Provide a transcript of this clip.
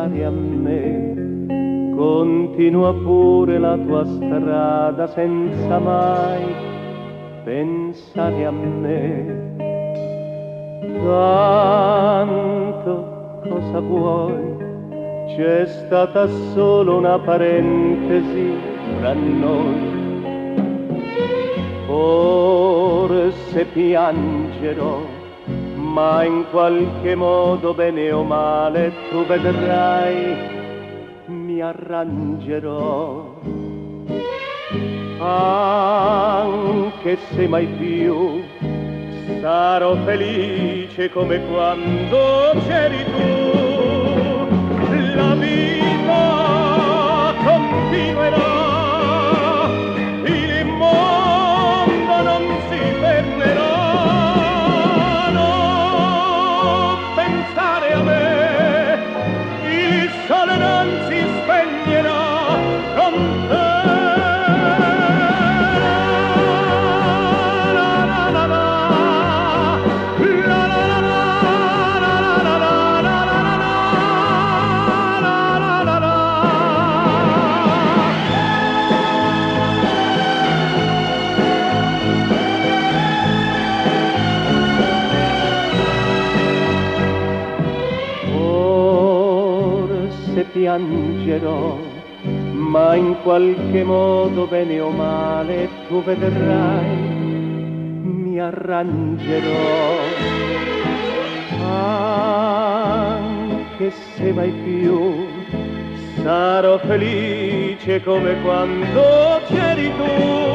pensare a me, continua pure la tua strada senza mai pensare a me. Tanto cosa vuoi? C'è stata solo una parentesi tra noi. Forse piangerò, ma in qualche modo, bene o male, tu vedrai, mi arrangerò. Anche se mai più sarò felice come quando c'eri tu. La vita continuerà, il mondo non si fermerà. Non pensare a me, il sole non si spegnerà con te. Forse piangerò, ma in qualche modo, bene o male, tu vedrai, mi arrangerò. Anche se mai più sarò felice come quando c'eri tu.